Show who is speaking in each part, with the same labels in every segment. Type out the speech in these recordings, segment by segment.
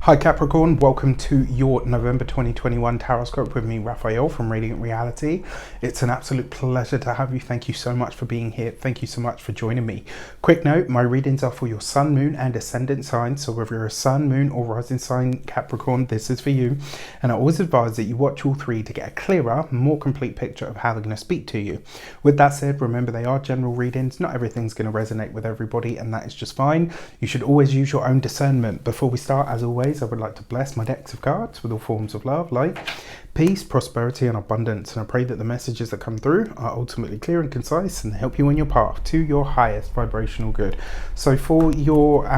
Speaker 1: Hi Capricorn, welcome to your November 2021 horoscope with me, Raphael from Reydiant Reality. It's an absolute pleasure to have you. Thank you so much for being here. Thank you so much for joining me. Quick note, my readings are for your sun, moon and ascendant signs. So whether you're a sun, moon or rising sign Capricorn, this is for you. And I always advise that you watch all three to get a clearer, more complete picture of how they're going to speak to you. With that said, remember they are general readings. Not everything's going to resonate with everybody, and that is just fine. You should always use your own discernment. Before we start, as always, I would like to bless my decks of cards with all forms of love, light, peace, prosperity and abundance, and I pray that the messages that come through are ultimately clear and concise and help you on your path to your highest vibrational good. So for your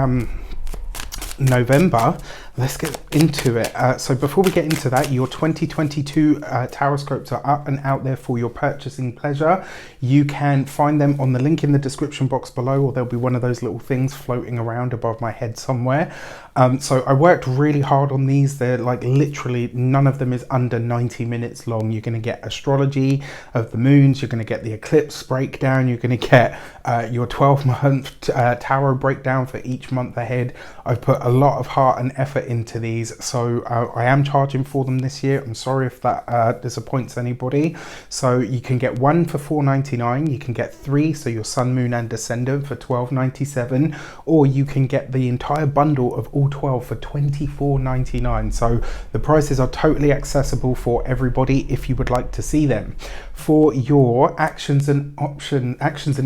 Speaker 1: November, let's get into it. So before we get into that, your 2022 horoscopes are up and out there for your purchasing pleasure. You can find them on the link in the description box below, or there'll be one of those little things floating around above my head somewhere. So I worked really hard on these. They're like literally none of them is under 90 minutes long. You're going to get astrology of the moons, you're going to get the eclipse breakdown, you're going to get your 12-month tarot breakdown for each month ahead. I've put a lot of heart and effort into these, so I am charging for them this year. I'm sorry if that disappoints anybody. So you can get one for $4.99, you can get three, so your sun, moon and descendant, for $12.97, or you can get the entire bundle of all 12 for $24.99. So the prices are totally accessible for everybody if you would like to see them. For your actions and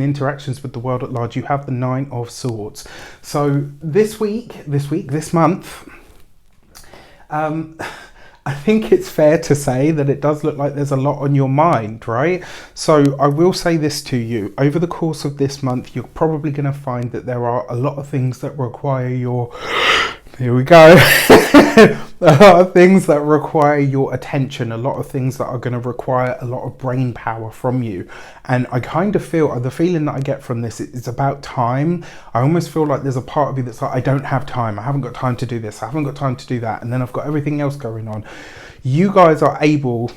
Speaker 1: interactions with the world at large, you have the Nine of Swords. So this month, I think it's fair to say that it does look like there's a lot on your mind, right? So I will say this to you. Over the course of this month, you're probably going to find that there are a lot of things that require your... Here we go. A lot of things that require your attention, a lot of things that are going to require a lot of brain power from you. And I kind of feel, the feeling that I get from this, it's about time. I almost feel like there's a part of you that's like, I don't have time. I haven't got time to do this. I haven't got time to do that. And then I've got everything else going on. You guys are able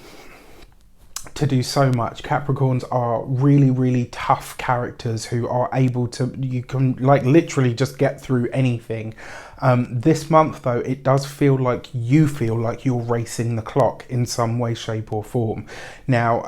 Speaker 1: to do so much. Capricorns are really, really tough characters who are able to, you can like literally just get through anything. This month though, it does feel like you're racing the clock in some way, shape or form. Now,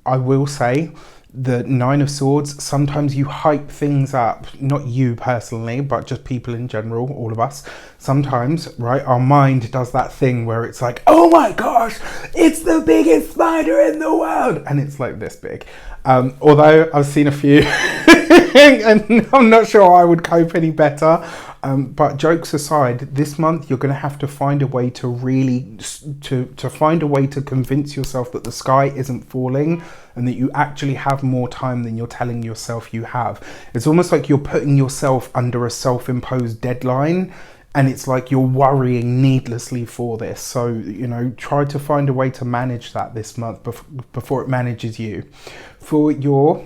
Speaker 1: I will say, the Nine of Swords, sometimes you hype things up, not you personally, but just people in general, all of us. Sometimes, right, our mind does that thing where it's like, oh my gosh, it's the biggest spider in the world. And it's like this big. Although I've seen a few and I'm not sure I would cope any better. But jokes aside, this month you're going to have to find a way to really to find a way to convince yourself that the sky isn't falling and that you actually have more time than you're telling yourself you have. It's almost like you're putting yourself under a self-imposed deadline, and it's like you're worrying needlessly for this. So, you know, try to find a way to manage that this month before it manages you. For your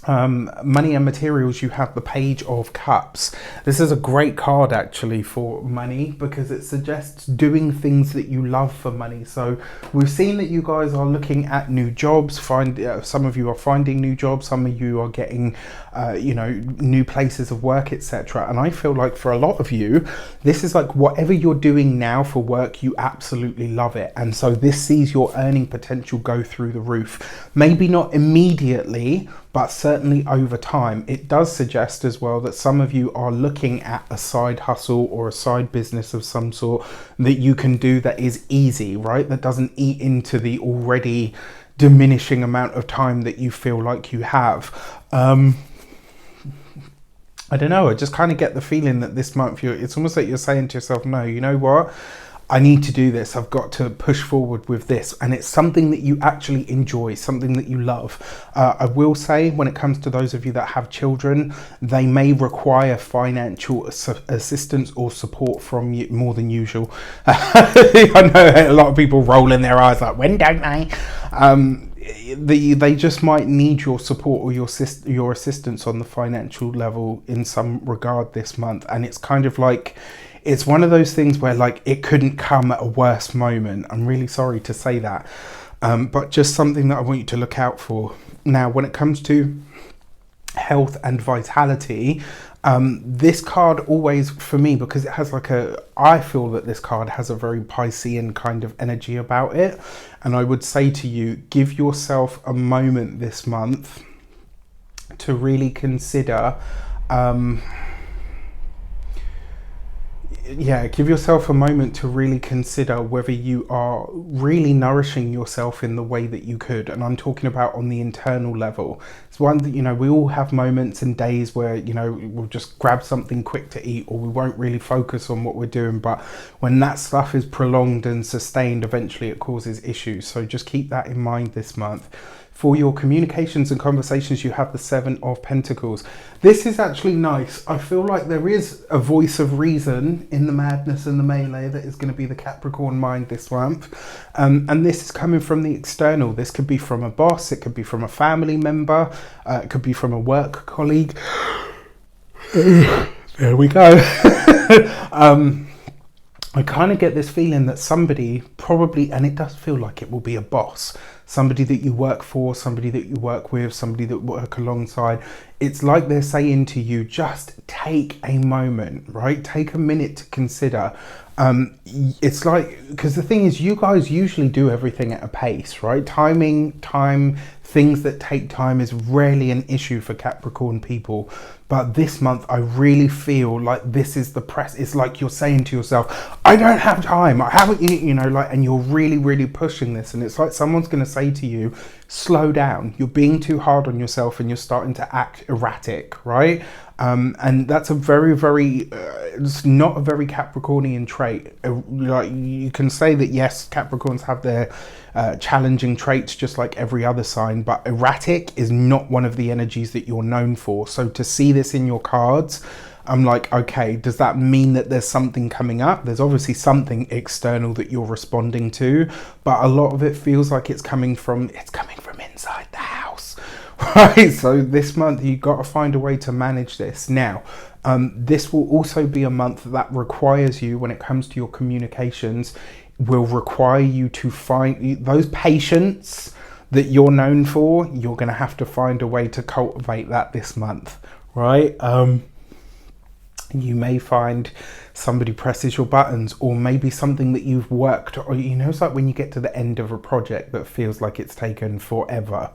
Speaker 1: money and materials, you have the Page of Cups. This is a great card actually for money because it suggests doing things that you love for money. So we've seen that you guys are looking at new jobs. Some of you are finding new jobs, some of you are getting new places of work, etc. And I feel like for a lot of you, this is like whatever you're doing now for work, you absolutely love it. And so this sees your earning potential go through the roof. Maybe not immediately, but certainly over time. It does suggest as well that some of you are looking at a side hustle or a side business of some sort that you can do that is easy, right? That doesn't eat into the already diminishing amount of time that you feel like you have. I don't know, I just kind of get the feeling that this month it's almost like you're saying to yourself, no, you know what? I need to do this. I've got to push forward with this. And it's something that you actually enjoy, something that you love. I will say, when it comes to those of you that have children, they may require financial assistance or support from you more than usual. I know a lot of people roll in their eyes like, when don't they? They just might need your support or your assistance on the financial level in some regard this month. And it's kind of like, it's one of those things where like it couldn't come at a worse moment. I'm really sorry to say that, but just something that I want you to look out for. Now, when it comes to health and vitality, This card always, for me, because it has like I feel that this card has a very Piscean kind of energy about it. And I would say to you, give yourself a moment this month to really consider, give yourself a moment to really consider whether you are really nourishing yourself in the way that you could. And I'm talking about on the internal level. It's one that, we all have moments and days where, we'll just grab something quick to eat, or we won't really focus on what we're doing. But when that stuff is prolonged and sustained, eventually it causes issues. So just keep that in mind this month. For your communications and conversations, you have the 7 of Pentacles. This is actually nice. I feel like there is a voice of reason in the madness and the melee that is going to be the Capricorn mind this month. And this is coming from the external. This could be from a boss. It could be from a family member. It could be from a work colleague. There we go. I kind of get this feeling that somebody probably, and it does feel like it will be a boss, somebody that you work for, somebody that you work with, somebody that work alongside. It's like they're saying to you, just take a moment, right? Take a minute to consider. It's like, because the thing is, you guys usually do everything at a pace, right? Time, things that take time is rarely an issue for Capricorn people. But this month, I really feel like this is the press. It's like you're saying to yourself, I don't have time. I haven't, and you're really, really pushing this. And it's like someone's going to say to you, slow down. You're being too hard on yourself and you're starting to act erratic, right? And that's a very, very, it's not a very Capricornian trait. Like you can say that, yes, Capricorns have their challenging traits just like every other sign, but erratic is not one of the energies that you're known for. So to see this in your cards, I'm like, okay, does that mean that there's something coming up? There's obviously something external that you're responding to, but a lot of it feels like it's coming from inside the house. Right, so this month you've got to find a way to manage this. Now, this will also be a month that requires you, when it comes to your communications, will require you to find those patience that you're known for. You're going to have to find a way to cultivate that this month, right? You may find somebody presses your buttons, or maybe something that you've worked, or it's like when you get to the end of a project that feels like it's taken forever.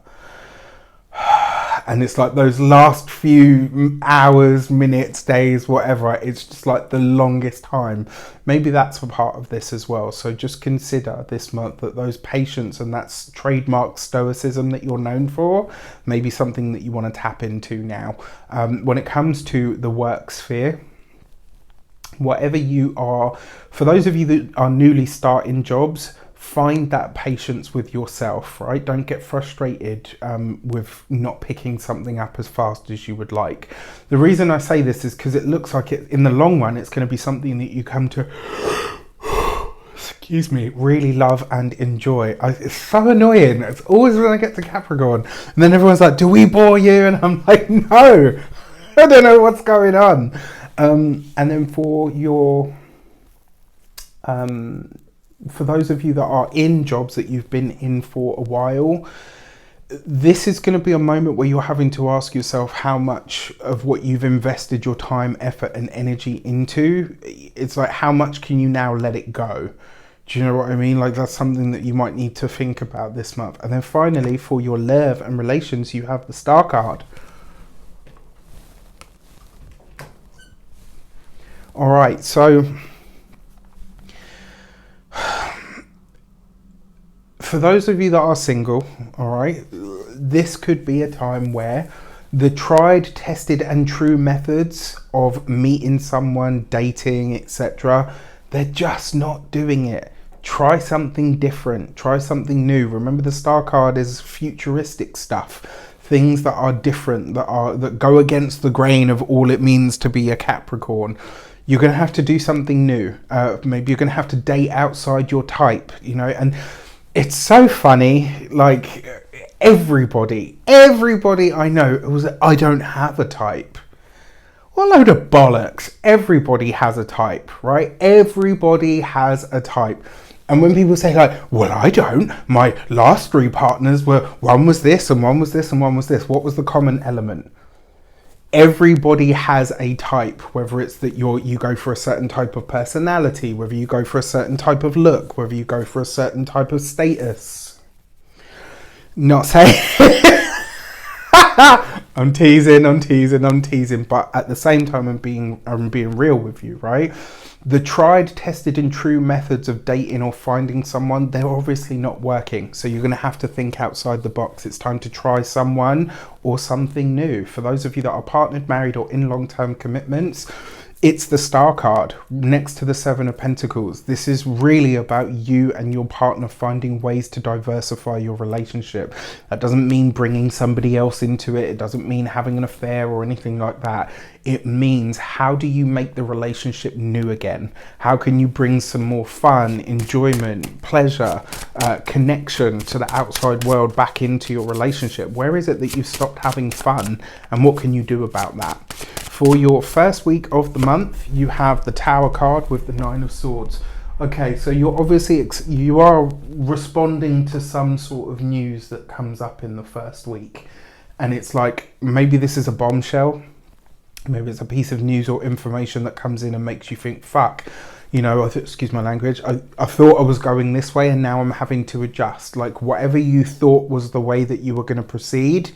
Speaker 1: And it's like those last few hours, minutes, days, whatever, it's just like the longest time. Maybe that's a part of this as well. So just consider this month that those patience and that's trademark stoicism that you're known for, maybe something that you want to tap into now. When it comes to the work sphere, whatever you are, for those of you that are newly starting jobs, find that patience with yourself, right? Don't get frustrated with not picking something up as fast as you would like. The reason I say this is because it looks like in the long run, it's going to be something that you come to, excuse me, really love and enjoy. It's so annoying. It's always when I get to Capricorn and then everyone's like, do we bore you? And I'm like, no, I don't know what's going on. And then for your, for those of you that are in jobs that you've been in for a while, this is going to be a moment where you're having to ask yourself how much of what you've invested your time, effort and energy into, it's like, how much can you now let it go? Do you know what I mean? Like that's something that you might need to think about this month. And then finally, for your love and relations, you have the Star card. All right, so for those of you that are single, all right, this could be a time where the tried, tested and true methods of meeting someone, dating, etc., they're just not doing it. Try something different, try something new. Remember, the Star card is futuristic stuff, things that are different, that go against the grain of all it means to be a Capricorn. You're going to have to do something new. Maybe you're going to have to date outside your type, and it's so funny, like everybody I know, it was, I don't have a type. What a load of bollocks. Everybody has a type, right? Everybody has a type. And when people say like, well, I don't, my last 3 partners were, one was this and one was this and one was this. What was the common element? Everybody has a type, whether it's that you go for a certain type of personality, whether you go for a certain type of look, whether you go for a certain type of status. Not saying I'm teasing, but at the same time I'm being real with you, right? The tried, tested and true methods of dating or finding someone, they're obviously not working. So you're going to have to think outside the box. It's time to try someone or something new. For those of you that are partnered, married or in long-term commitments, it's the Star card next to the Seven of Pentacles. This is really about you and your partner finding ways to diversify your relationship. That doesn't mean bringing somebody else into it. It doesn't mean having an affair or anything like that. It means, how do you make the relationship new again? How can you bring some more fun, enjoyment, pleasure, connection to the outside world back into your relationship? Where is it that you've stopped having fun, and what can you do about that? For your first week of the month, you have the Tower card with the Nine of Swords. Okay, so you're obviously, you are responding to some sort of news that comes up in the first week. And it's like, maybe this is a bombshell. Maybe it's a piece of news or information that comes in and makes you think, fuck, you know, excuse my language, I thought I was going this way and now I'm having to adjust. Like, whatever you thought was the way that you were going to proceed,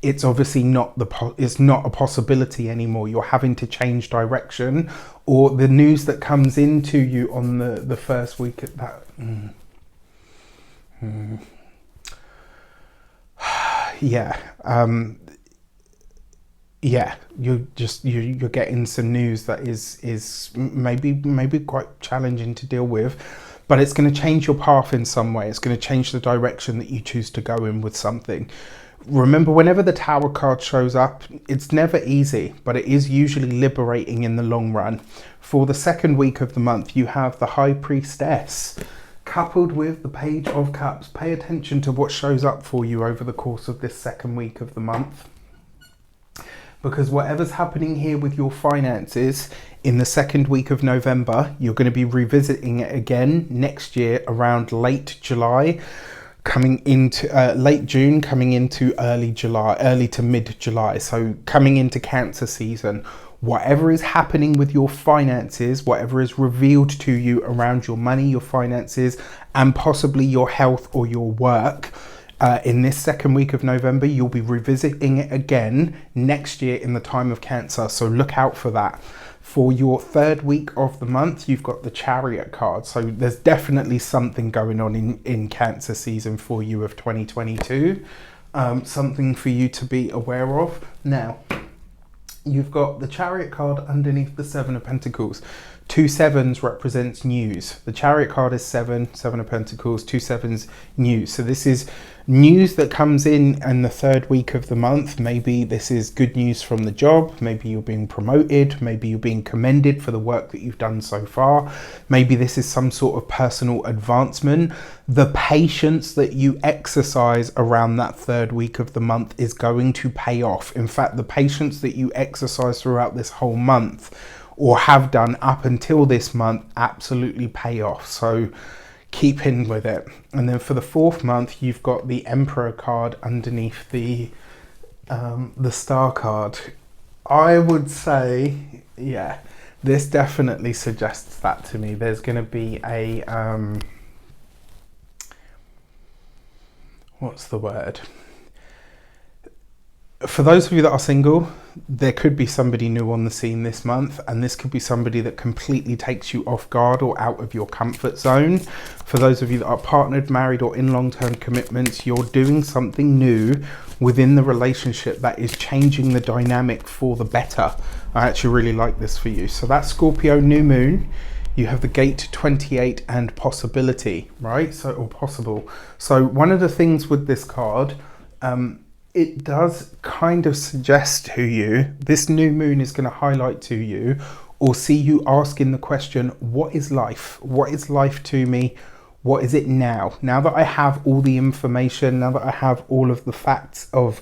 Speaker 1: it's obviously not it's not a possibility anymore. You're having to change direction, or the news that comes into you on the first week at that. Yeah, you're getting some news that is maybe quite challenging to deal with, but it's going to change your path in some way. It's going to change the direction that you choose to go in with something. Remember, whenever the Tower card shows up, it's never easy, but it is usually liberating in the long run. For the second week of the month, you have the High Priestess coupled with the Page of Cups. Pay attention to what shows up for you over the course of this second week of the month, because whatever's happening here with your finances in the second week of November, you're going to be revisiting it again next year around late July, coming into late June, coming into early to mid July. So coming into Cancer season, whatever is happening with your finances, whatever is revealed to you around your money, your finances, and possibly your health or your work, in this second week of November, you'll be revisiting it again next year in the time of Cancer. So look out for that. For your third week of the month, you've got the Chariot card. So there's definitely something going on in Cancer season for you of 2022. Something for you to be aware of. Now, you've got the Chariot card underneath the Seven of Pentacles. 2 sevens represents news. The Chariot card is 7 of Pentacles, 2 sevens, news. So this is news that comes in the third week of the month. Maybe this is good news from the job. Maybe you're being promoted. Maybe you're being commended for the work that you've done so far. Maybe this is some sort of personal advancement. The patience that you exercise around that third week of the month is going to pay off. In fact, the patience that you exercise throughout this whole month, or have done up until this month, absolutely pay off. So keep in with it. And then for the fourth month, you've got the Emperor card underneath the Star card. I would say, yeah, this definitely suggests that to me. There's going to be a what's the word? For those of you that are single, there could be somebody new on the scene this month, and this could be somebody that completely takes you off guard or out of your comfort zone. For those of you that are partnered, married or in long-term commitments, you're doing something new within the relationship that is changing the dynamic for the better. I actually really like this for you. So that's Scorpio new moon. You have the gate 28 and possibility, right? So, or possible. So one of the things with this card, it does kind of suggest to you, this new moon is going to highlight to you or see you asking the question, what is life? What is life to me? What is it now? Now that I have all the information, now that I have all of the facts of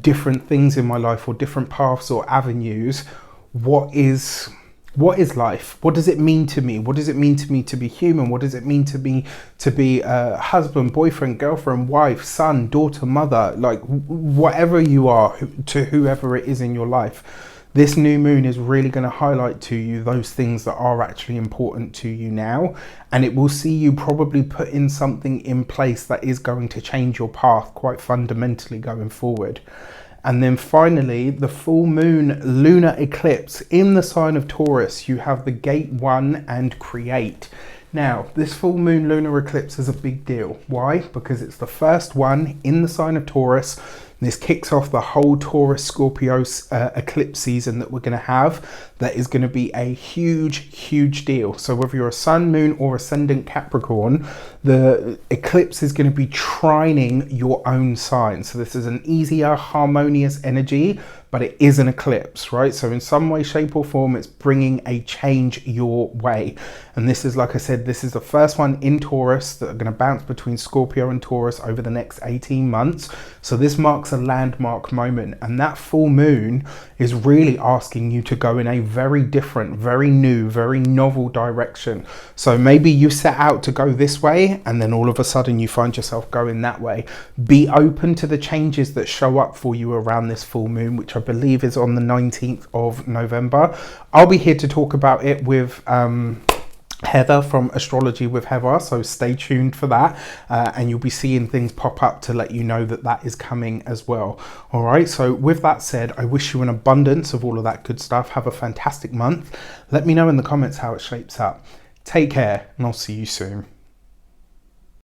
Speaker 1: different things in my life or different paths or avenues, what is What is life? What does it mean to me? What does it mean to me to be human? What does it mean to be a husband, boyfriend, girlfriend, wife, son, daughter, mother, like whatever you are to whoever it is in your life? This new moon is really going to highlight to you those things that are actually important to you now, and it will see you probably put in something in place that is going to change your path quite fundamentally going forward. And then finally, the full moon lunar eclipse in the sign of Taurus. You have the gate 1 and create. Now, this full moon lunar eclipse is a big deal. Why? Because it's the first one in the sign of Taurus. This kicks off the whole Taurus Scorpio eclipse season that we're going to have. That is going to be a huge deal. So whether you're a sun, moon or ascendant Capricorn, the eclipse is going to be trining your own sign. So this is an easier, harmonious energy, but it is an eclipse, right? So in some way, shape or form, it's bringing a change your way. And this is, like I said, this is the first one in Taurus that are going to bounce between Scorpio and Taurus over the next 18 months. So this marks a landmark moment, and that full moon is really asking you to go in a very different, very new, very novel direction. So maybe you set out to go this way and then all of a sudden you find yourself going that way. Be open to the changes that show up for you around this full moon, which I believe is on the 19th of November. I'll be here to talk about it with Heather from Astrology with Heather, so stay tuned for that, and you'll be seeing things pop up to let you know that that is coming as well. All right, so with that said, I wish you an abundance of all of that good stuff. Have a fantastic month. Let me know in the comments how it shapes up. Take care, and I'll see you soon.